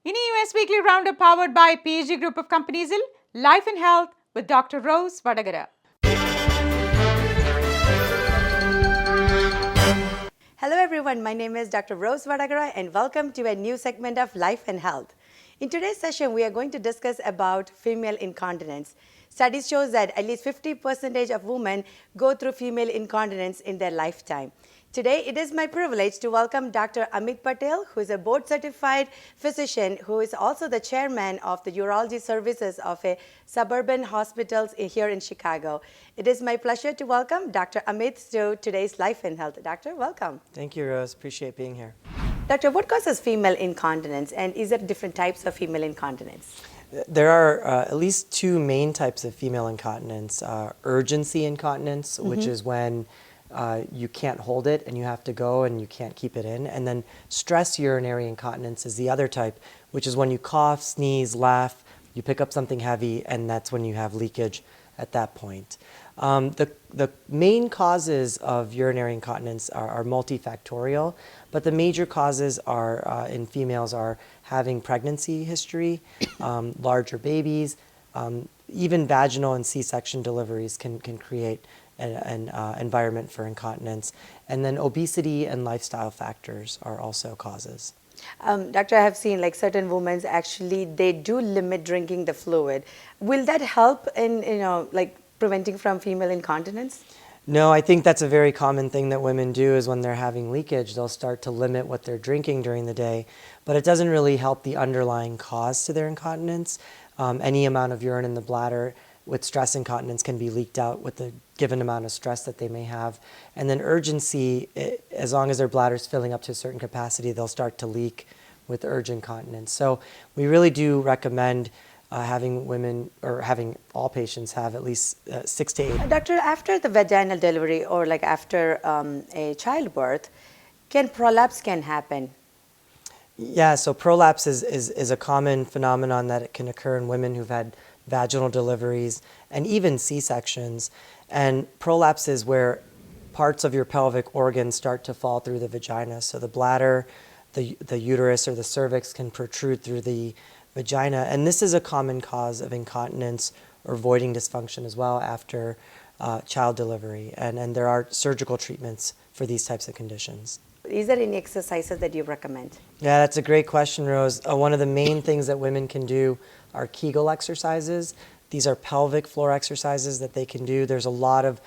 In US Weekly Roundup powered by PG Group of Companies, Life and Health with Dr.Rose Vadakara. Hello everyone, my name is Dr. Rose Vadakara and welcome to a new segment of Life and Health. In today's session, we are going to discuss about female incontinence. Studies show that at least 50% of women go through female incontinence in their lifetime. Today, it is my privilege to welcome Dr. Amit Patel, who is a board-certified physician who is also the chairman of the urology services of a suburban hospitals here in Chicago. It is my pleasure to welcome Dr. Amit to today's Life and Health. Doctor, welcome. Thank you, Rose. Appreciate being here. Doctor, what causes female incontinence, and is there different types of female incontinence? There are at least two main types of female incontinence. Urgency incontinence, which is when you can't hold it and you have to go and you can't keep it in. And then stress urinary incontinence is the other type, which is when you cough, sneeze, laugh, you pick up something heavy, and that's when you have leakage at that point. The main causes of urinary incontinence are multifactorial, but the major causes are in females are having pregnancy history, larger babies, even vaginal and C-section deliveries can create an environment for incontinence. And then obesity and lifestyle factors are also causes. Doctor, I have seen like certain women actually, they do limit drinking the fluid. Will that help in, like preventing from female incontinence? No, I think that's a very common thing that women do is when they're having leakage, they'll start to limit what they're drinking during the day, but it doesn't really help the underlying cause to their incontinence. Any amount of urine in the bladder with stress incontinence can be leaked out with the given amount of stress that they may have. And then urgency, as long as their bladder's filling up to a certain capacity, they'll start to leak with urgent incontinence. So we really do recommend having women or having all patients have at least 6 to 8. Doctor, after the vaginal delivery or like after a childbirth, prolapse can happen? Yeah, so prolapse is a common phenomenon that it can occur in women who've had vaginal deliveries and even C-sections. And prolapse is where parts of your pelvic organs start to fall through the vagina. So the bladder, the uterus or the cervix can protrude through the vagina. And this is a common cause of incontinence or voiding dysfunction as well after child delivery. And there are surgical treatments for these types of conditions. Is there any exercises that you recommend? Yeah, that's a great question, Rose. One of the main things that women can do are Kegel exercises. These are pelvic floor exercises that they can do. There's a lot of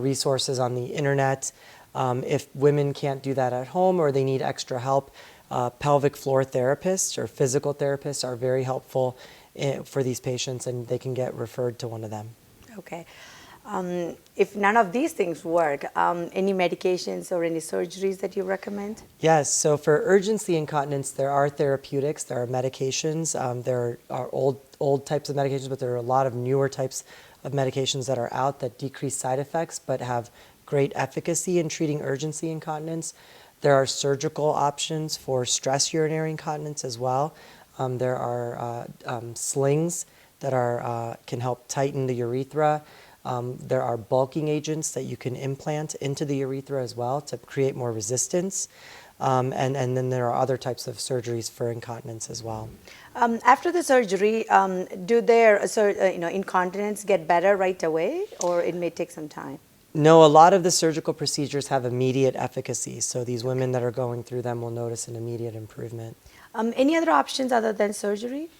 resources on the internet. If women can't do that at home or they need extra help, pelvic floor therapists or physical therapists are very helpful for these patients, and they can get referred to one of them. Okay. If none of these things work, any medications or any surgeries that you recommend? Yes, so for urgency incontinence, there are therapeutics, there are medications, there are old types of medications, but there are a lot of newer types of medications that are out that decrease side effects but have great efficacy in treating urgency incontinence. There are surgical options for stress urinary incontinence as well. There are slings that can help tighten the urethra. There are bulking agents that you can implant into the urethra as well to create more resistance. And then there are other types of surgeries for incontinence as well. After the surgery, do their incontinence get better right away, or it may take some time? No, a lot of the surgical procedures have immediate efficacy. So these women that are going through them will notice an immediate improvement. Any other options other than surgery?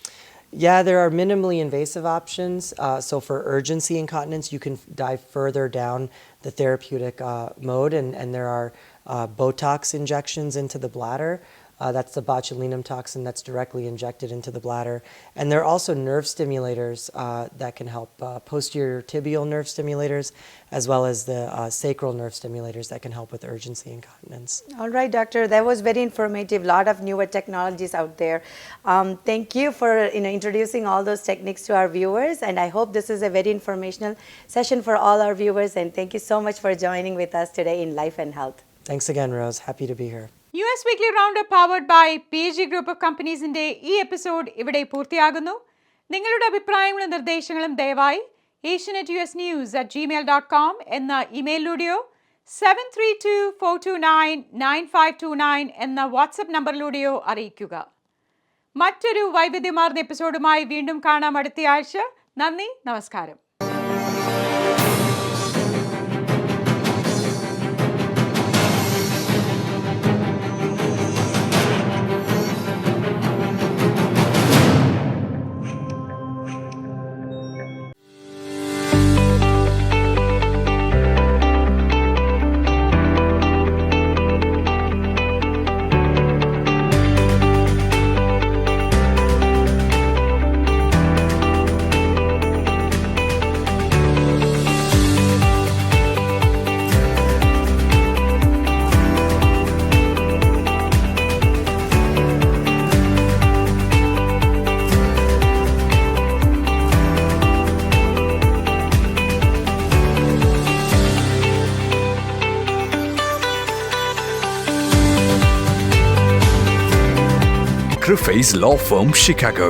Yeah, there are minimally invasive options. So for urgency incontinence, you can dive further down the therapeutic mode, and there are Botox injections into the bladder. That's the botulinum toxin that's directly injected into the bladder. And there are also nerve stimulators that can help, posterior tibial nerve stimulators, as well as the sacral nerve stimulators that can help with urgency incontinence. All right, doctor, that was very informative. A lot of newer technologies out there. Thank you for introducing all those techniques to our viewers, and I hope this is a very informational session for all our viewers, and thank you so much for joining with us today in Life and Health. Thanks again, Rose. Happy to be here. US Weekly Roundup powered by PG Group of Companies ഈ episode ഇവിടെ പൂർത്തിയാകുന്നു. നിങ്ങളുടെ അഭിപ്രായങ്ങളും നിർദ്ദേശങ്ങളും ദയവായി Asianet US News@gmail.com എന്ന ഇമെയിലിലൂടെയോ 732-429-9529 എന്ന WhatsApp നമ്പറിലൂടെയോ അറിയിക്കുക. മറ്റൊരു വൈവിധ്യമാർന്ന എപ്പിസോഡുമായി വീണ്ടും കാണാം അടുത്തയാഴ്ച. നന്ദി, നമസ്കാരം. Crufay's Law Firm, Chicago.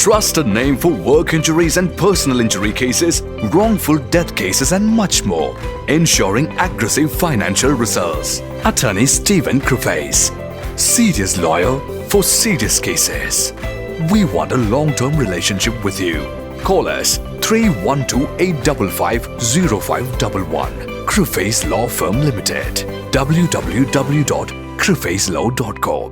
Trusted name for work injuries and personal injury cases, wrongful death cases and much more. Ensuring aggressive financial results. Attorney Stephen Crufay. Serious lawyer for serious cases. We want a long-term relationship with you. Call us 312-855-0511. Crufay's Law Firm Limited. www.crufayslaw.com.